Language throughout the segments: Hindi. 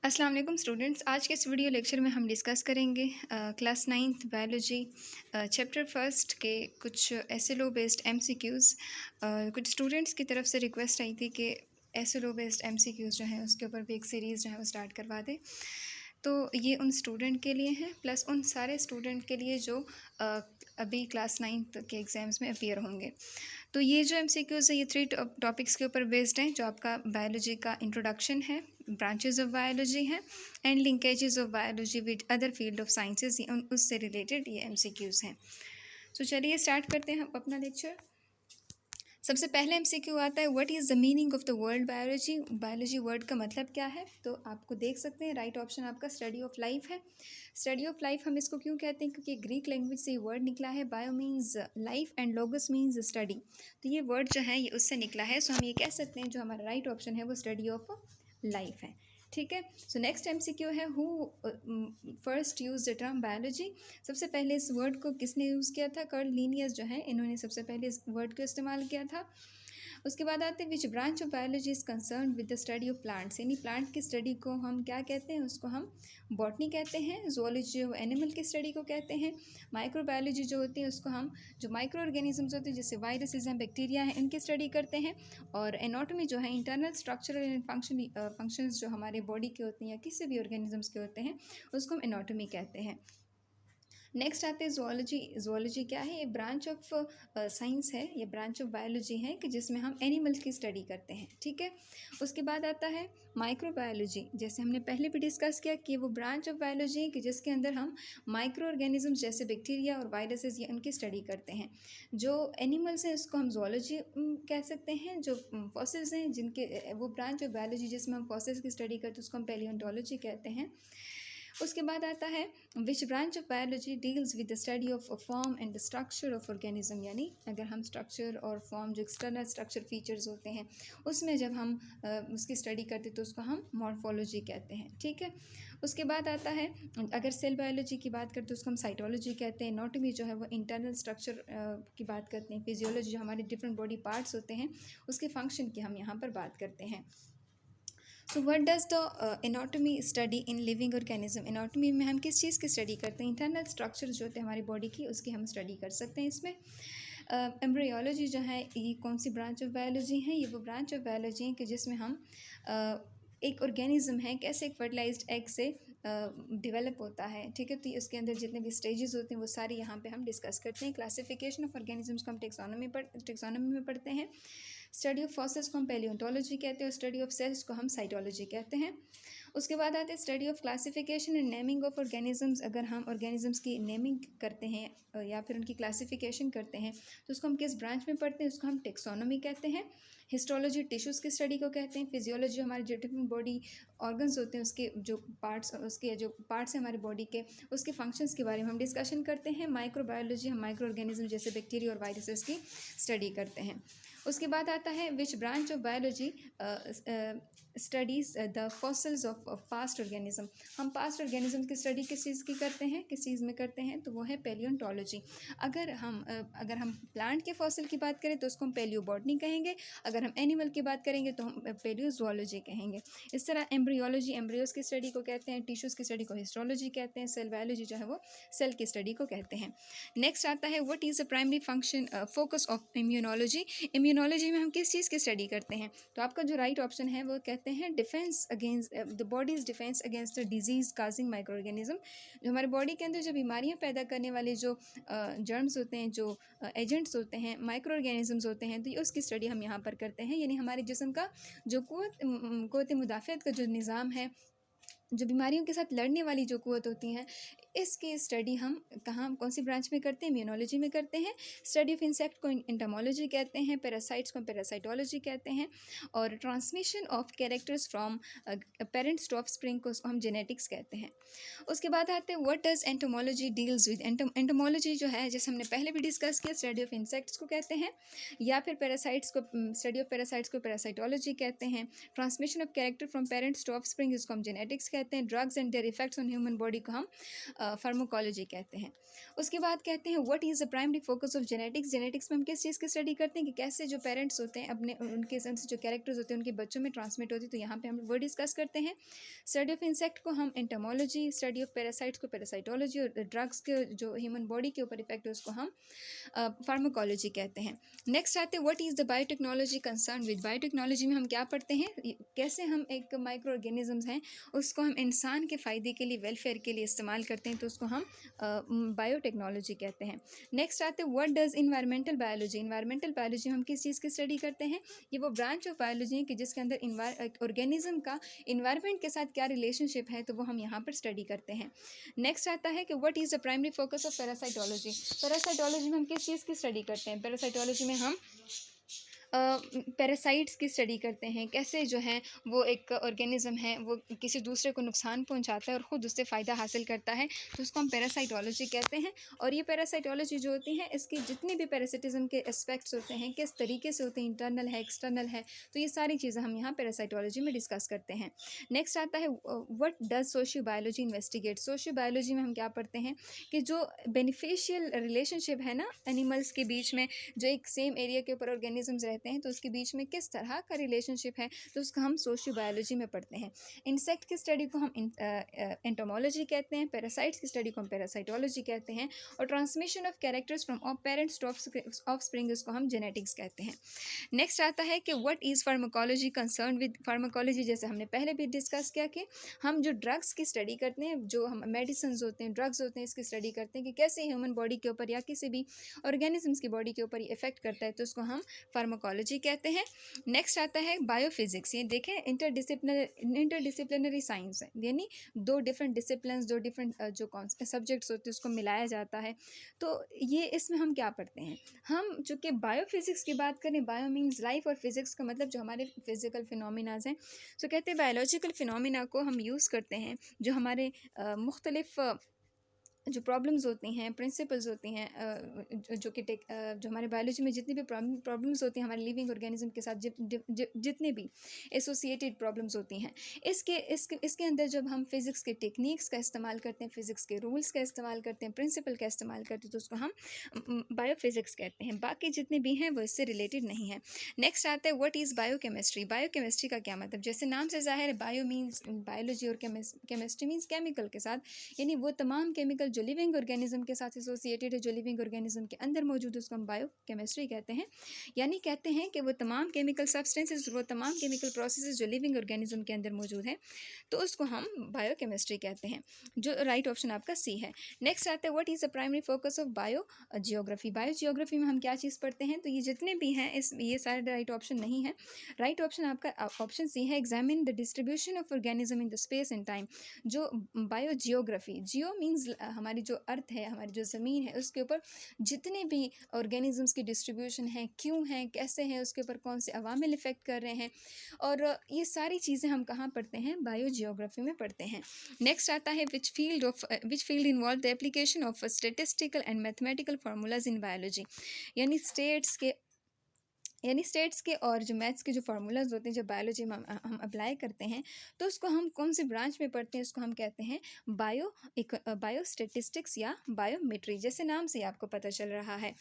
अस्सलाम वालेकुम स्टूडेंट्स। आज के इस वीडियो लेक्चर में हम डिस्कस करेंगे class ninth biology chapter first के कुछ एसएलओ बेस्ड एमसीक्यूज़। कुछ स्टूडेंट्स की तरफ से रिक्वेस्ट आई थी कि एसएलओ बेस्ड एमसीक्यूज़ जो हैं उसके ऊपर भी एक सीरीज़ जो है वो स्टार्ट करवा दें। तो ये उन स्टूडेंट के लिए हैं प्लस उन सारे स्टूडेंट के लिए जो अभी क्लास नाइन्थ के एग्ज़ाम्स में अपीयर होंगे। तो ये जो एमसीक्यूज़ है ये 3 टॉपिक्स के ऊपर बेस्ड हैं, जो आपका बायोलॉजी का इंट्रोडक्शन है, ब्रांचेस ऑफ बायोलॉजी हैं and linkages of biology with other field of sciences, उससे रिलेटेड ये एमसीक्यूज़ हैं। तो चलिए स्टार्ट करते हैं हम अपना लेक्चर। सबसे पहले एमसीक्यू आता है, what is the meaning of the word biology. Biology word का मतलब क्या है? तो आपको देख सकते हैं राइट ऑप्शन आपका स्टडी ऑफ लाइफ है। स्टडी ऑफ लाइफ हम इसको क्यों कहते हैं? क्योंकि ग्रीक लैंग्वेज से ये वर्ड निकला है। Bio means life and लोगस means study, तो ये वर्ड जो है ये उससे निकला है। सो हम ये कह सकते हैं जो हमारा राइट ऑप्शन है वो स्टडी ऑफ लाइफ है। ठीक है। सो नेक्स्ट एमसीक्यू है, who first use the term biology. सबसे पहले इस वर्ड को किसने यूज़ किया था? कार्ल लिनियस जो है इन्होंने सबसे पहले इस वर्ड को इस्तेमाल किया था। उसके बाद आते हैं which branch of biology is concern with the study of plants, यानी प्लांट की स्टडी को हम क्या कहते हैं? उसको हम बॉटनी कहते हैं। जूलॉजी जो एनिमल की स्टडी को कहते हैं। माइक्रोबायोलॉजी जो होती है उसको हम जो माइक्रो ऑर्गेनिजम्स होते हैं जैसे वायरसेस हैं, बैक्टीरिया हैं, इनकी स्टडी करते हैं। और एनाटॉमी जो है इंटरनल स्ट्रक्चरल एंड फंक्शंस जो हमारे बॉडी के होते हैं या किसी भी ऑर्गेनिजम्स के होते हैं उसको हम एनाटॉमी कहते हैं। नेक्स्ट आते हैं जोलॉजी। जोलॉजी क्या है? ये ब्रांच ऑफ साइंस है, ये ब्रांच ऑफ बायोलॉजी है कि जिसमें हम एनिमल्स की स्टडी करते हैं। ठीक है। उसके बाद आता है माइक्रोबायोलॉजी, जैसे हमने पहले भी डिस्कस किया कि वो ब्रांच ऑफ बायोलॉजी है कि जिसके अंदर हम माइक्रो ऑर्गेनिजम्स जैसे बैक्टीरिया और वायरसेस ये उनकी स्टडी करते हैं। जो एनिमल्स हैं उसको हम जोलॉजी कह सकते हैं। जो फॉसिल्स हैं जिनके वो ब्रांच ऑफ बायोलॉजी जिसमें हम फॉसिल्स की स्टडी करते हैं उसको हम पैलियोंटोलॉजी कहते हैं। उसके बाद आता है which branch of biology deals with the study of form and the structure of organism, यानी अगर हम स्ट्रक्चर और फॉर्म जो एक्सटर्नल स्ट्रक्चर फीचर्स होते हैं उसमें जब हम उसकी स्टडी करते तो उसको हम मॉर्फोलॉजी कहते हैं। ठीक है। उसके बाद आता है अगर सेल बायोलॉजी की बात करते तो उसको हम साइटोलॉजी कहते हैं। एनाटॉमी जो है वो इंटरनल स्ट्रक्चर की बात करते हैं। फिजियोलॉजी जो हमारे डिफरेंट बॉडी पार्ट्स होते हैं उसके फंक्शन की हम यहाँ पर बात करते हैं। So what does the anatomy study in living organism. Anatomy में हम किस चीज़ की स्टडी करते हैं? इंटरनल स्ट्रक्चर जो होते हैं हमारी बॉडी की उसकी हम स्टडी कर सकते हैं इसमें। एम्ब्रियोलॉजी जो है ये कौन सी ब्रांच ऑफ बायोलॉजी है? ये वो ब्रांच ऑफ बायोलॉजी है कि जिसमें हम एक ऑर्गेनिज्म है कैसे एक फर्टिलाइज्ड एग से डेवलप होता है। ठीक है। तो उसके अंदर जितने भी स्टेजेस होते हैं वो सारी यहाँ पे हम डिस्कस करते हैं। क्लासिफिकेशन ऑफ ऑर्गेनिजम्स को हम टेक्सोनॉमी में पढ़ते हैं। स्टडी ऑफ फॉसिल्स को हम पैलियोंटोलॉजी कहते हैं और स्टडी ऑफ सेल्स को हम साइटोलॉजी कहते हैं। उसके बाद आते हैं study of classification and naming of organisms. अगर हम ऑर्गेनिजम्स की नेमिंग करते हैं या फिर उनकी क्लासिफिकेशन करते हैं तो उसको हम किस ब्रांच में पढ़ते हैं? उसको हम टेक्सोनॉमी कहते हैं। हिस्टोलॉजी टिश्यूज़ की स्टडी को कहते हैं। फिजियोलॉजी हमारे जो डिफरेंट बॉडी ऑर्गन्स होते हैं उसके जो पार्ट्स हैं हमारे बॉडी के उसके फंक्शंस के बारे में हम डिस्कशन करते हैं। माइक्रोबायोलॉजी हम माइक्रो ऑर्गेनिज्म जैसे बैक्टीरिया और वायरसेस की स्टडी करते हैं। उसके बाद आता है which branch of biology studies the fossils of past organism. हम पास्ट ऑर्गेनिज्म की स्टडी किस चीज़ की करते हैं, किस चीज़ में करते हैं? तो वो है पैलियोंटोलॉजी। अगर हम प्लांट के फॉसिल की बात करें तो उसको हम पैलियोबॉटनी कहेंगे। अगर हम एनिमल की बात करेंगे तो हम पैलियोजोलॉजी कहेंगे। इस तरह एम्ब्रियोलॉजी एम्ब्रियोज की स्टडी को कहते हैं। टिश्यूज़ की स्टडी को हिस्टोलॉजी कहते हैं। सेल बायोलॉजी जो है वो सेल की स्टडी को कहते हैं। नेक्स्ट आता है what is the primary function focus of immunology. Immunology में हम किस चीज़ की स्टडी करते हैं? तो आपका जो राइट ऑप्शन है वो कहते हैं defence against the bodies defence against the disease causing micro organism. जो हमारी बॉडी के अंदर जो बीमारियां पैदा करने वाले जो जर्म्स होते हैं, जो एजेंट्स होते हैं, माइक्रो ऑर्गेनिजम्स होते हैं, तो ये उसकी स्टडी हम यहाँ पर करते हैं। यानी हमारे जिस्म का जो क़ुव्वत मुदाफ़अत का जो निज़ाम है, जो बीमारियों के साथ लड़ने वाली जो क़ुव्वत होती हैं, इसकी स्टडी हम कौन सी ब्रांच में करते हैं? इम्यूनोलॉजी में करते हैं। स्टडी ऑफ इंसेक्ट को एंटोमोलॉजी कहते हैं। पैरासाइट्स को पैरासाइटोलॉजी कहते हैं। और transmission of characters from parents to offspring को हम जेनेटिक्स कहते हैं। उसके बाद आते हैं what does entomology deals with. Entomology जो है जैसे हमने पहले भी डिस्कस किया स्टडी ऑफ इंसेक्ट्स को कहते हैं, या फिर पैरासाइट्स को स्टडी ऑफ पैरासाइट्स को पैरासाइटोलॉजी कहते हैं। Transmission of character from parents to offspring इसको हम जेनेटिक्स कहते कहते हैं drugs and their effects on human body को हम फार्माकोलॉजी कहते हैं। उसके बाद कहते हैं what is the primary focus of genetics. Genetics में हम किस चीज़ की स्टडी करते हैं कि कैसे जो पेरेंट्स होते हैं अपने उनके सन से जो कैरेक्टर्स होते हैं उनके बच्चों में ट्रांसमिट होती है, तो यहाँ पे हम वो डिस्कस करते हैं। स्टडी ऑफ इंसेक्ट को हम एंटोमोलॉजी, स्टडी ऑफ पैरासाइट्स को पैरासाइटोलॉजी, और ड्रग्स के जो ह्यूमन बॉडी के ऊपर इफेक्ट है उसको हम फार्माकोलॉजी कहते हैं। नेक्स्ट आते हैं what is the biotechnology concern with. Biotechnology में हम क्या पढ़ते हैं, कैसे हम एक माइक्रो ऑर्गेनिजम्स हैं उसको हम इंसान के फ़ायदे के लिए, वेलफेयर के लिए इस्तेमाल करते हैं, तो उसको हम बायोटेक्नोलॉजी कहते हैं। नेक्स्ट आते हैं what does environmental biology. Environmental biology में हम किस चीज़ की स्टडी करते हैं, ये वो ब्रांच ऑफ बायोलॉजी है कि जिसके अंदर ऑर्गेनिज्म का इन्वायरमेंट के साथ क्या रिलेशनशिप है, तो वो हम यहाँ पर स्टडी करते हैं। नेक्स्ट आता है कि what is the primary focus of parasitology. Parasitology में हम किस चीज़ की स्टडी करते हैं, पैरासाइटोलॉजी में हम पैरासाइट्स की स्टडी करते हैं, कैसे जो है वो एक ऑर्गेनिज्म है वो किसी दूसरे को नुकसान पहुंचाता है और ख़ुद उससे फ़ायदा हासिल करता है, तो उसको हम पैरासाइटोलॉजी कहते हैं। और ये पैरासाइटोलॉजी जो होती है इसके जितने भी पैरासिटिज्म के एस्पेक्ट्स होते हैं, किस तरीके से होते हैं, इंटरनल है, एक्सटर्नल है, तो ये सारी चीज़ें हम यहाँ पैरासाइटोलॉजी में डिस्कस करते हैं। नेक्स्ट आता है what does socio biology investigate. Socio biology में हम क्या पढ़ते हैं कि जो बेनिफिशियल रिलेशनशिप है ना एनिमल्स के बीच में, जो एक सेम एरिया के ऊपर ऑर्गेनिजम्स रहते हैं तो उसके बीच में किस तरह का रिलेशनशिप है, तो उसको हम सोशियो बायोलॉजी में पढ़ते हैं। इंसेक्ट की स्टडी को हम एंटोमोलॉजी कहते हैं, पैरासाइट्स की स्टडी को हम पैरासाइटोलॉजी कहते हैं, और transmission of characters from parents to offspring इसको हम जेनेटिक्स कहते हैं। नेक्स्ट आता है कि what is pharmacology concern with. Pharmacology जैसे हमने पहले भी डिस्कस किया कि हम जो ड्रग्स की स्टडी करते हैं, जो हम मेडिसिन होते हैं, ड्रग्स होते हैं, इसकी स्टडी करते हैं कि कैसे ह्यूमन बॉडी के ऊपर या किसी भी ऑर्गेनिजम्स की बॉडी के ऊपर ये इफेक्ट करता है, तो उसको हम फार्माकोलॉजी कहते हैं। नेक्स्ट आता है बायोफिजिक्स। ये देखें इंटरडिसिप्लिनरी साइंस है, यानी दो डिफरेंट डिसिप्लिन्स, दो डिफरेंट जो सब्जेक्ट्स होते हैं उसको मिलाया जाता है। तो ये इसमें हम क्या पढ़ते हैं, हम चूँकि बायोफिजिक्स की बात करें, बायो मीन्स लाइफ और फिजिक्स का मतलब जो हमारे फिजिकल फिनोमिनाज हैं, तो कहते हैं बायोलॉजिकल फिनोमिना को हम यूज़ करते हैं जो हमारे मुख्तलिफ जो प्रॉब्लम्स होती हैं, प्रिंसिपल्स होती हैं, जो कि जो हमारे बायोलॉजी में जितनी भी प्रॉब्लम्स होती हैं हमारे लिविंग ऑर्गेनिज्म के साथ, जितने भी एसोसिएटेड प्रॉब्लम्स होती हैं, इसके अंदर जब हम फिज़िक्स के टेक्निक्स का इस्तेमाल करते हैं, फिज़िक्स के रूल्स का इस्तेमाल करते हैं, प्रिंसिपल का इस्तेमाल करते हैं, तो उसको हम बायोफिज़िक्स कहते हैं। बाकी जितने भी हैं वो इससे रिलेटेड नहीं है। नेक्स्ट आता है व्हाट इज़ बायोकेमिस्ट्री। बायोकेमिस्ट्री का क्या मतलब, जैसे नाम से ज़ाहिर है, बायो मीन्स बायोलॉजी और केमिस्ट्री मीन्स केमिकल के साथ, यानी वो तमाम केमिकल जो लिविंग ऑर्गेनिज्म के साथ एसोसिएटेड है, जो लिविंग ऑर्गेनिज्म के अंदर मौजूद है, उसको हम बायोकेमिस्ट्री कहते हैं। यानी कहते हैं कि वो तमाम केमिकल सब्सटेंसेस, वो तमाम केमिकल प्रोसेसेस जो लिविंग ऑर्गेनिज्म के अंदर मौजूद हैं, तो उसको हम बायोकेमिस्ट्री कहते हैं, जो राइट ऑप्शन आपका सी है। नेक्स्ट आता है what is the primary focus of bio geography. Bio geography में हम क्या चीज़ पढ़ते हैं, तो ये जितने भी हैं ये सारे राइट ऑप्शन नहीं है। राइट ऑप्शन आपका ऑप्शन सी है, examine the distribution of organism in the space and time. जो बायो जियोग्राफी, जियो मीन्स हमारी जो अर्थ है, हमारी जो ज़मीन है, उसके ऊपर जितने भी ऑर्गेनिजम्स की डिस्ट्रीब्यूशन है, क्यों है, कैसे हैं, उसके ऊपर कौन से अवामिल इफ़ेक्ट कर रहे हैं, और ये सारी चीज़ें हम कहाँ पढ़ते हैं, बायो जियोग्राफी में पढ़ते हैं। नेक्स्ट आता है which field involve the application of statistical and mathematical formulas in biology. यानी स्टेट्स के और जो मैथ्स के जो फार्मूलाज होते हैं, जब बायोलॉजी में हम अप्लाई करते हैं, तो उसको हम कौन से ब्रांच में पढ़ते हैं, उसको हम कहते हैं बायो स्टेटिस्टिक्स या बायोमेट्री, जैसे नाम से आपको पता चल रहा है।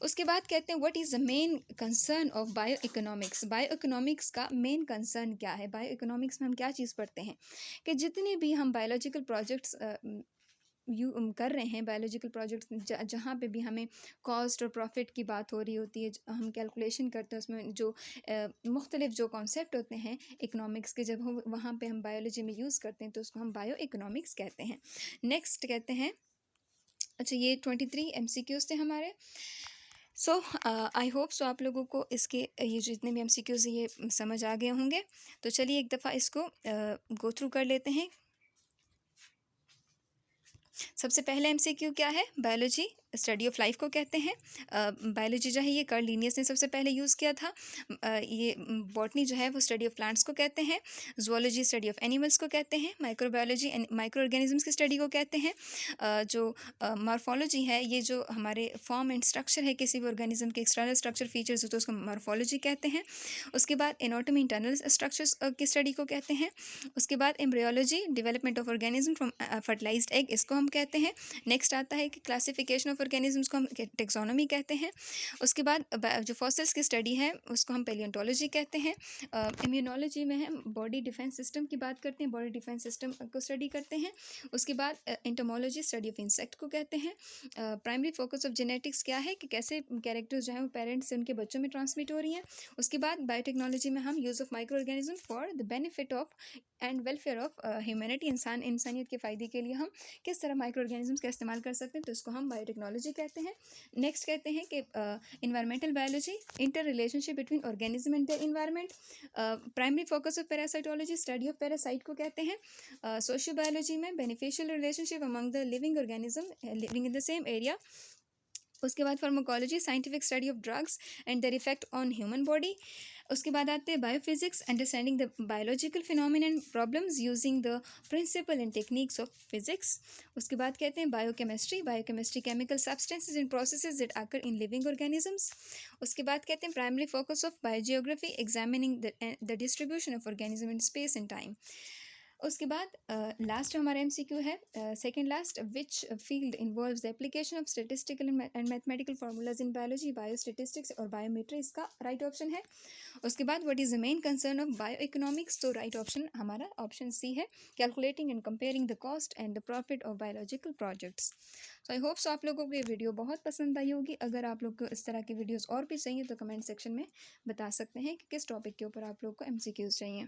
उसके बाद कहते हैं what is the main concern of bio economics. Bio economics का मेन कंसर्न क्या है। बायो इकोनॉमिक्स में हम क्या चीज़ पढ़ते हैं कि जितने भी हम बायोलॉजिकल प्रोजेक्ट्स कर रहे हैं, बायोलॉजिकल प्रोजेक्ट्स जहाँ पे भी हमें कॉस्ट और प्रॉफिट की बात हो रही होती है, हम कैलकुलेशन करते हैं, उसमें जो मुख्तलिफ जो कॉन्सेप्ट होते हैं इकोनॉमिक्स के, जब हम वहाँ पे हम बायोलॉजी में यूज़ करते हैं, तो उसको हम बायो इकोनॉमिक्स कहते हैं। नेक्स्ट कहते हैं, अच्छा ये 23 MCQs थे हमारे। सो आई होप सो आप लोगों को इसके ये जितने भी MCQs ये समझ आ गए होंगे। तो चलिए एक दफ़ा इसको गो थ्रू कर लेते हैं। सबसे पहले एमसीक्यू क्या है? बायोलॉजी स्टडी ऑफ लाइफ को कहते हैं। बायोलॉजी जो है ये कार्ल लिनियस ने सबसे पहले यूज़ किया था। ये बॉटनी जो है वो स्टडी ऑफ प्लांट्स को कहते हैं। जूलॉजी स्टडी ऑफ एनिमल्स को कहते हैं। माइक्रोबायोलॉजी माइक्रो ऑर्गेनिजम्स की स्टडी को कहते हैं। जो मॉर्फोलॉजी है, ये जो हमारे फॉर्म एंड स्ट्रक्चर है किसी भी ऑर्गेनिज्म के एक्सटर्नल स्ट्रक्चर फीचर्स होते हैं उसको मॉर्फोलॉजी कहते हैं। उसके बाद एनाटॉमी इंटरनल स्ट्रक्चर्स की स्टडी को कहते हैं। उसके बाद embryology development of organism from fertilized egg, इसको हम कहते हैं। नेक्स्ट आता है कि क्लासिफिकेशन ऑफ ऑर्गेनिजम्स को हम टेक्सोनोमी कहते हैं। उसके बाद जो फॉसिल्स की स्टडी है उसको हम पेलियोंटोलॉजी कहते हैं। इम्यूनोलॉजी में हम बॉडी डिफेंस सिस्टम की बात करते हैं, बॉडी डिफेंस सिस्टम को स्टडी करते हैं। उसके बाद एंटोमोलॉजी स्टडी ऑफ इंसेक्ट को कहते हैं। प्राइमरी फोकस ऑफ जेनेटिक्स क्या है कि कैसे कैरेक्टर्स जो हैं वो पेरेंट्स से उनके बच्चों में ट्रांसमिट हो रही हैं। उसके बाद बायोटेक्नोलॉजी में हम use of micro organism for the benefit of and welfare of humanity, इंसानियत के फ़ायदे के लिए हम किस तरह माइक्रो ऑर्गेनिजम्स का इस्तेमाल कर सकते हैं, तो इसको हम बायोटेक्नोलॉजी कहते हैं। नेक्स्ट कहते हैं कि environmental biology, inter relationship between organism and their environment. Primary focus of parasitology study of parasite को कहते हैं। सोशियो बायोलॉजी में beneficial relationship among the living organism living in the same area. उसके बाद pharmacology scientific study of drugs and their effect on human body. उसके बाद आते हैं biophysics, understanding the biological phenomena and problems using the principle and techniques of physics. उसके बाद कहते हैं biochemistry chemical substances and processes that occur in living organisms. उसके बाद कहते हैं primary focus of biogeography, examining the distribution of organism in space and time. उसके बाद लास्ट हमारा एमसीक्यू है, second last, which field involves the application of statistical and mathematical formulas in biology, biostatistics और बायोमेट्री, इसका राइट ऑप्शन है। उसके बाद what is the main concern of bio economics, तो राइट ऑप्शन हमारा ऑप्शन सी है, calculating and comparing the cost and the profit of biological projects. So I hope so आप लोगों को ये वीडियो बहुत पसंद आई होगी। अगर आप लोग को इस तरह की वीडियोज़ और भी चाहिए तो कमेंट सेक्शन में बता सकते हैं कि किस टॉपिक के ऊपर आप लोग को एमसीक्यूज़ चाहिए।